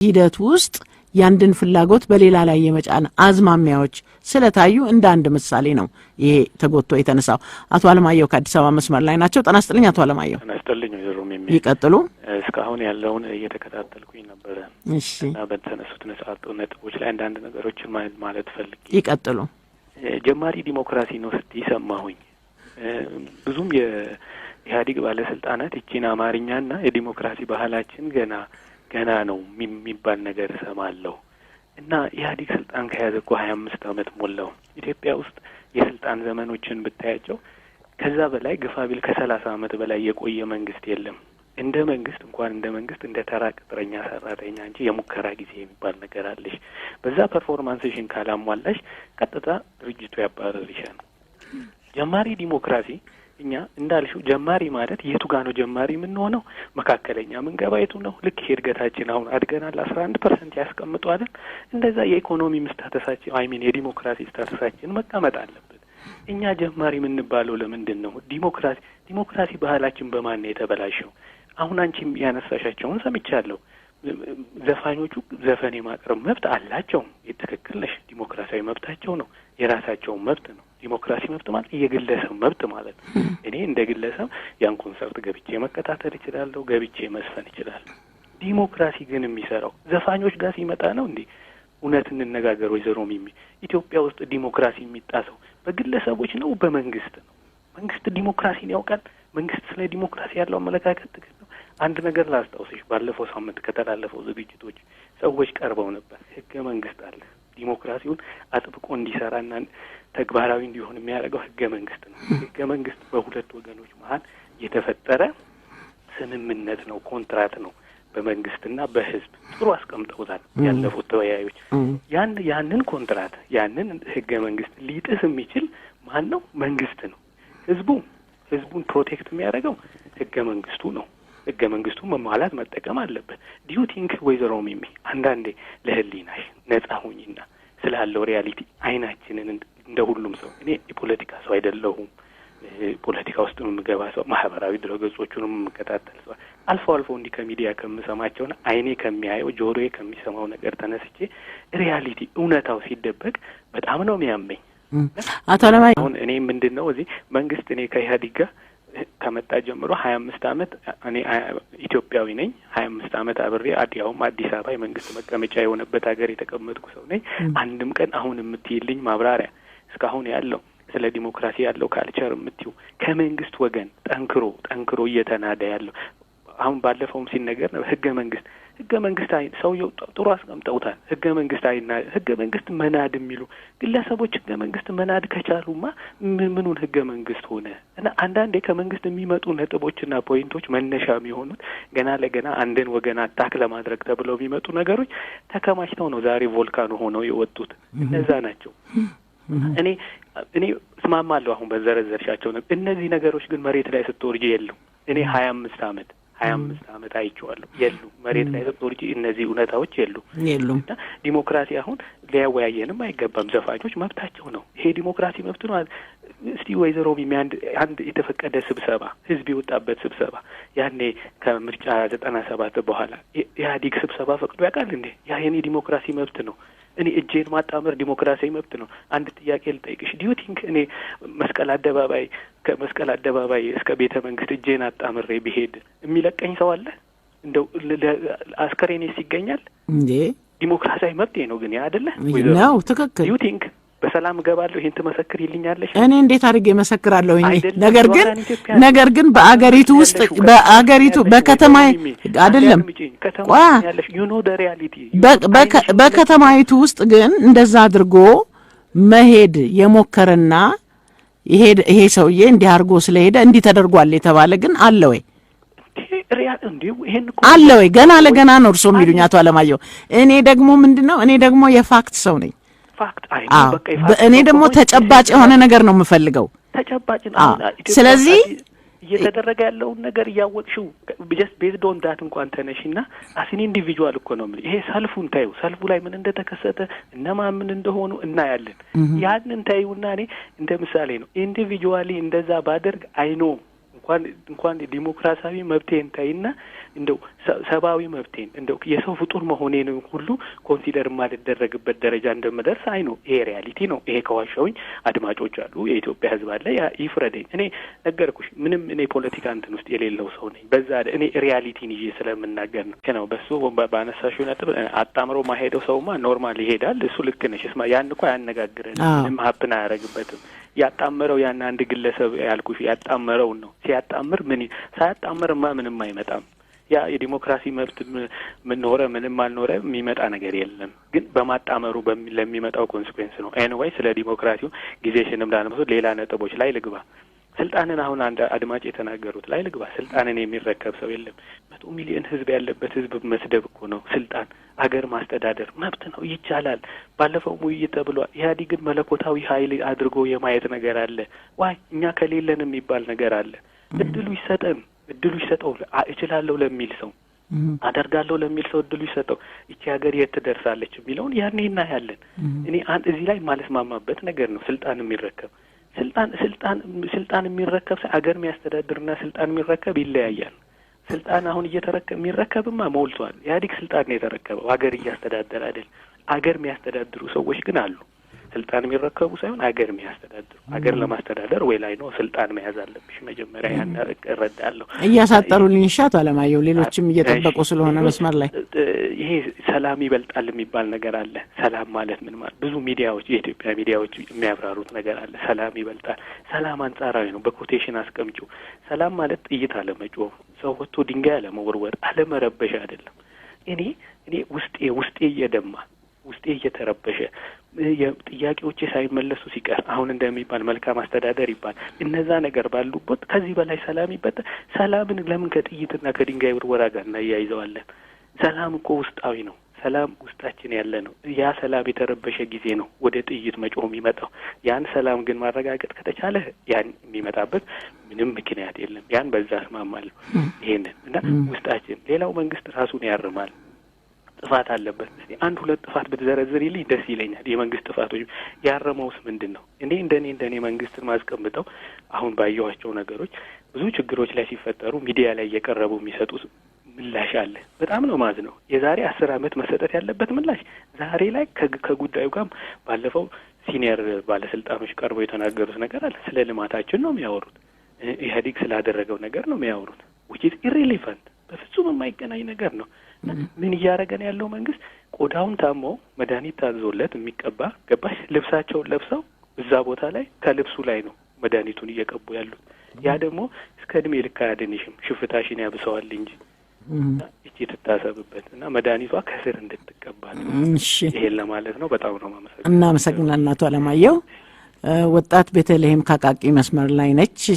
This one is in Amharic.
ሂደት ውስጥ ያንድን ፍላጎት በሌላ ላይ የመጫን አዝማሚያዎች ስለታዩ እንደ አንድ ምሳሌ ነው ይሄ ተጎትቶ የተነሳው። አቶ አለማየሁ ከአዲስ አበባ መስመር ላይ ናቸው። ጤና ይስጥልኝ አቶ አለማየሁ። ጤና ይስጥልኝ ወይዘሮም ይቀጥሉ። እስካሁን ያለውን እየተከታተልኩኝ ነበር። እሺ እና በተነሱት ነጥቦች ላይ አንዳንድ ነገሮችን ማለት ፈልጌ። ይቀጥሉ። ጀማሪ ዲሞክራሲ ነው ስትሰማሁኝ ብዙም የኢህአዴግ ባለስልጣናት እቺን አማርኛና የዲሞክራሲ ባህላችን ገና ነው የሚባል ነገር ሰማለሁ። እና ኢህአዴግ ስልጣን ከያዘ እኮ 25 አመት ሞላው። ኢትዮጵያ ውስጥ የስልጣን ዘመኖችን ብታያቸው ከዛ በላይ ግፋቢል ከ30 አመት በላይ የቆየ መንግስት የለም። እንደ መንግስት እንደ ተራ ቅጥረኛ ሰራተኛ እንጂ የሙከራ ጊዜ የሚባል ነገር አለሽ። በዛ ፐርፎርማንስሽን ካላሟላሽ ቀጥታ ድርጅቱ ያባረርሻል። ጀማሪ ዲሞክራሲ እኛ እንዳልሽው ጀማሪ ማለት የቱ ጋር ነው ጀማሪ የምንሆነው? መካከለኛ ምንገባ የቱ ነው? ልክ እድገታችን አሁን አድገናል 11% ያስቀምጡ አይደል? እንደዛ የኢኮኖሚ ስታተሳችን የዲሞክራሲ ስታተሳችን መቀመጥ አለበት። እኛ ጀማሪ የምንባለው ለምንድን ነው? ዲሞክራሲ ባህላችን በማን ነው የተበላሸው? አሁን አንቺም ያነሳሻቸውን ሰምቻለሁ። ዘፋኞቹ ዘፈን የማቅረብ መብት አላቸው። ትክክል ነሽ። ዲሞክራሲያዊ መብታቸው ነው። የራሳቸው መብት ነው። ዲሞክራሲ መብት ማለት የግለሰብ መብት ማለት ነው። እኔ እንደ ግለሰብ ያን ኮንሰርት ገብቼ መከታተል እችላለሁ፣ ገብቼ መስፈን እችላለሁ። ዲሞክራሲ ግን የሚሰራው ዘፋኞች ጋር ሲመጣ ነው እንዴ? እውነት እንነጋገር ወይዘሮ ሚሚ፣ ኢትዮጵያ ውስጥ ዲሞክራሲ የሚጣሰው በግለሰቦች ነው በመንግስት ነው? መንግስት ዲሞክራሲን ያውቃል? መንግስት ስለ ዲሞክራሲ ያለው አመለካከት ትክክል ነው? አንድ ነገር ላስታውስሽ፣ ባለፈው ሳምንት ከተላለፈው ዝግጅቶች ሰዎች ቀርበው ነበር። ህገ መንግስት አለ። ዲሞክራሲውን አጥብቆ እንዲሰራና ተግባራዊ እንዲሆን የሚያደርገው ህገ መንግስት ነው። ህገ መንግስት በሁለት ወገኖች መሀል የተፈጠረ ስምምነት ነው፣ ኮንትራት ነው። በመንግስትና በህዝብ ጥሩ አስቀምጠውታል ያለፉት ተወያዮች። ያንን ኮንትራት ያንን ህገ መንግስት ሊጥስ የሚችል ማን ነው? መንግስት ነው። ህዝቡን ፕሮቴክት የሚያደርገው ህገ መንግስቱ ነው። ህገ መንግስቱ መሟላት መጠቀም አለበት። ዲዩ ቲንክ ወይዘሮ ሚሚ አንዳንዴ ለህሊናሽ ነጻ ሁኚና ስላለው ሪያሊቲ አይናችንን እንደ ሁሉም ሰው፣ እኔ የፖለቲካ ሰው አይደለሁም፣ ፖለቲካ ውስጥ የምገባ ሰው፣ ማህበራዊ ድረገጾቹንም የምከታተል ሰው፣ አልፎ እንዲህ ከሚዲያ ከምሰማቸውና አይኔ ከሚያየው ጆሮዬ ከሚሰማው ነገር ተነስቼ ሪያሊቲ እውነታው ሲደበቅ በጣም ነው የሚያመኝ። አቶ ለማይ አሁን እኔ ምንድነው እዚህ መንግስት እኔ ከኢህአዴግ ጋር ከመጣ ጀምሮ 25 አመት እኔ ኢትዮጵያዊ ነኝ። 25 አመት አብሬ አዲስ አበባ የመንግስት መቀመጫ የሆነበት ሀገር የተቀመጥኩ ሰው ነኝ። አንድም ቀን አሁን የምትይልኝ ማብራሪያ እስካሁን ያለው ስለ ዲሞክራሲ ያለው ካልቸር የምትዩ ከመንግስት ወገን ጠንክሮ እየተናደ ያለው አሁን ባለፈውም ሲነገር ነው ህገ መንግስት ሰውየው ጥሩ አስቀምጠውታል። ህገ መንግስት መናድ የሚሉ ግለሰቦች ህገ መንግስት መናድ ከቻሉማ ምኑን ህገ መንግስት ሆነ? እና አንዳንዴ ከመንግስት የሚመጡ ነጥቦችና ፖይንቶች መነሻ የሚሆኑት ገና ለገና አንድን ወገን አታክ ለማድረግ ተብለው የሚመጡ ነገሮች ተከማችተው ነው ዛሬ ቮልካኖ ሆነው የወጡት። እነዛ ናቸው። እኔ እስማማለሁ አሁን በዘረዘርሻቸው እነዚህ ነገሮች ግን መሬት ላይ ስትወርጂ የሉም። እኔ 25 አመት አይቼዋለሁ። የሉም መሬት ላይ ስትወርጂ እነዚህ እውነታዎች የሉም። እና ዲሞክራሲ አሁን ሊያወያየንም አይገባም። ዘፋኞች መብታቸው ነው። ይሄ ዲሞክራሲ መብት ነው። እስቲ ወይዘሮ ሚሚ አንድ የተፈቀደ ስብሰባ ህዝብ የወጣበት ስብሰባ ያኔ ከምርጫ 97 በኋላ ኢህአዴግ ስብሰባ ፈቅዶ ያውቃል እንዴ? ያ የኔ ዲሞክራሲ መብት ነው። እኔ እጄን ማጣመር ዲሞክራሲያዊ መብት ነው። አንድ ጥያቄ ልጠይቅሽ። ዲዩ ቲንክ እኔ ከመስቀል አደባባይ እስከ ቤተ መንግስት እጄን አጣምሬ ብሄድ የሚለቀኝ ሰው አለ? እንደው አስከሬኔስ ይገኛል እንዴ? ዲሞክራሲያዊ መብት ነው ግን ያ አይደለ ነው? ትክክል። ዲዩ ቲንክ በሰላም እገባለሁ ይሄን ትመሰክሪልኛለሽ? እኔ እንዴት አድርጌ መሰክራለሁ? ነገር ግን በአገሪቱ ውስጥ በከተማ አይደለም በከተማይቱ ውስጥ ግን እንደዛ አድርጎ መሄድ የሞከረና ይሄ ሰውዬ እንዲህ አድርጎ ስለሄደ እንዲህ ተደርጓል የተባለ ግን አለ ወይ? አለ ወይ? ገና ለገና ነው እርሶ የሚሉኝ አቶ አለማየሁ። እኔ ደግሞ የፋክት ሰው ነኝ። እኔ ደግሞ ተጨባጭ የሆነ ነገር ነው የምፈልገው። ተጨባጭ ነው። ስለዚህ እየተደረገ ያለውን ነገር እያወቅሽው ጀስት ቤዝድ ኦን ዳት እንኳን ተነሽና አሲን ኢንዲቪጁዋል እኮ ነው። ይሄ ሰልፉን ታዩ፣ ሰልፉ ላይ ምን እንደተከሰተ እነማን ምን እንደሆኑ እናያለን። ያንን ታዩና እኔ እንደ ምሳሌ ነው ኢንዲቪጁዋሊ እንደዛ ባደርግ አይኖ እንኳን ዲሞክራሲያዊ መብቴን ታይና እንደው ሰብአዊ መብቴን እንደው የሰው ፍጡር መሆኔን ሁሉ ኮንሲደር ማልደረግበት ደረጃ እንደምደርስ አይ ነው። ይሄ ሪያሊቲ ነው። ይሄ ከዋሻውኝ አድማጮች አሉ፣ የኢትዮጵያ ሕዝብ አለ፣ ያ ይፍረደኝ። እኔ ነገርኩሽ፣ ምንም እኔ ፖለቲካ እንትን ውስጥ የሌለው ሰው ነኝ። በዛ እኔ ሪያሊቲን ይዤ ስለምናገር ነው። በሱ ባነሳሽው ነጥብ አጣምሮ ማሄደው ሰውማ ኖርማል ይሄዳል። እሱ ልክ ነሽ። ያን እኮ ያነጋግረን ምንም ሀፕን አያደርግበትም። ያጣመረው ያን አንድ ግለሰብ ያልኩሽ ያጣመረውን ነው። ሲያጣምር ሳያጣምርማ ምንም አይመጣም። ያ የዲሞክራሲ መብት ምን ኖረ ምንም አልኖረ የሚመጣ ነገር የለም። ግን በማጣመሩ ለሚመጣው ኮንሲኩዌንስ ነው። ኤኒዌይ ስለ ዲሞክራሲው ጊዜሽንም ላለመውሰድ ሌላ ነጥቦች ላይ ልግባ። ስልጣንን አሁን አንድ አድማጭ የተናገሩት ላይ ልግባ። ስልጣንን የሚረከብ ሰው የለም። 100 ሚሊዮን ህዝብ ያለበት ህዝብ መስደብ እኮ ነው። ስልጣን አገር ማስተዳደር መብት ነው፣ ይቻላል። ባለፈው ውይይት ተብሏል። ኢህአዴግን መለኮታዊ ኃይል አድርጎ የማየት ነገር አለ። ዋይ እኛ ከሌለን የሚባል ነገር አለ። እድሉ ይሰጠው እችላለሁ ለሚል ሰው አደርጋለሁ ለሚል ሰው እድሉ ይሰጠው። ይቺ ሀገር የት ትደርሳለች የሚለውን ያኔ እናያለን። እኔ እዚህ ላይ ማለስማማበት ነገር ነው። ስልጣን የሚረከብ ስልጣን የሚረከብ አገር የሚያስተዳድርና ስልጣን የሚረከብ ይለያያል። ስልጣን አሁን የሚረከብማ ሞልቷል። ኢህአዴግ ስልጣን ነው የተረከበው፣ አገር እያስተዳደረ አይደል። አገር የሚያስተዳድሩ ሰዎች ግን አሉ። ስልጣን የሚረከቡ ሳይሆን አገር የሚያስተዳድሩ። አገር ለማስተዳደር ወይ ላይ ነው ስልጣን መያዝ አለብሽ መጀመሪያ። ያን እረዳለሁ። እያሳጠሩልኝ ሻት አለማየሁ፣ ሌሎችም እየጠበቁ ስለሆነ መስመር ላይ ይሄ ሰላም ይበልጣል የሚባል ነገር አለ። ሰላም ማለት ምን ማለት? ብዙ ሚዲያዎች የኢትዮጵያ ሚዲያዎች የሚያብራሩት ነገር አለ። ሰላም ይበልጣል። ሰላም አንጻራዊ ነው። በኮቴሽን አስቀምጪው። ሰላም ማለት ጥይት አለመጮህ፣ ሰው ወጥቶ ድንጋይ አለመወርወር፣ አለመረበሽ አይደለም። እኔ ውስጤ እየደማ ውስጤ እየተረበሸ ጥያቄዎቼ ሳይመለሱ ሲቀር አሁን እንደሚባል መልካም አስተዳደር ይባል እነዛ ነገር ባሉበት ከዚህ በላይ ሰላም ይበጣ። ሰላምን ለምን ከጥይትና ከድንጋይ ውርወራ ጋር እናያይዘዋለን? ሰላም እኮ ውስጣዊ ነው። ሰላም ውስጣችን ያለ ነው። ያ ሰላም የተረበሸ ጊዜ ነው ወደ ጥይት መጮህ የሚመጣው። ያን ሰላም ግን ማረጋገጥ ከተቻለ ያን የሚመጣበት ምንም ምክንያት የለም። ያን በዛ አስማማለሁ። ይሄንን እና ውስጣችን ሌላው መንግስት ራሱን ያርማል። ጥፋት አለበት። እስቲ አንድ ሁለት ጥፋት ብትዘረዝሪልኝ ደስ ይለኛል። የመንግስት ጥፋቶች ያረመውስ ምንድን ነው? እንደኔ መንግስትን ማስቀምጠው አሁን ባየኋቸው ነገሮች ብዙ ችግሮች ላይ ሲፈጠሩ ሚዲያ ላይ እየቀረቡ የሚሰጡ ምላሽ አለ። በጣም ነው ማዝ ነው። የዛሬ 10 ዓመት መሰጠት ያለበት ምላሽ ዛሬ ላይ ከጉዳዩ ጋር ባለፈው ሲኒየር ባለስልጣኖች ቀርበው የተናገሩት ነገር አለ። ስለ ልማታችን ነው የሚያወሩት። ኢህአዴግ ስላደረገው ነገር ነው የሚያወሩት። which is irrelevant በፍጹም የማይገናኝ ነገር ነው። ምን እያደረገን ያለው መንግስት ቆዳውን ታሞ መድኃኒት ታዞለት የሚቀባ ገባሽ? ልብሳቸውን ለብሰው እዛ ቦታ ላይ ከልብሱ ላይ ነው መድኃኒቱን እየቀቡ ያሉት። ያ ደግሞ እስከ እድሜ ልክ አያድንሽም፣ ሽፍታሽን ያብሰዋል እንጂ እቺ ትታሰብበት እና መድኃኒቷ ከስር እንድትቀባ ነው። ይሄን ለማለት ነው። በጣም ነው ማመሰግናለሁ። እናመሰግናለን አቶ አለማየሁ። ወጣት ቤተልሔም ካቃቂ መስመር ላይ ነች።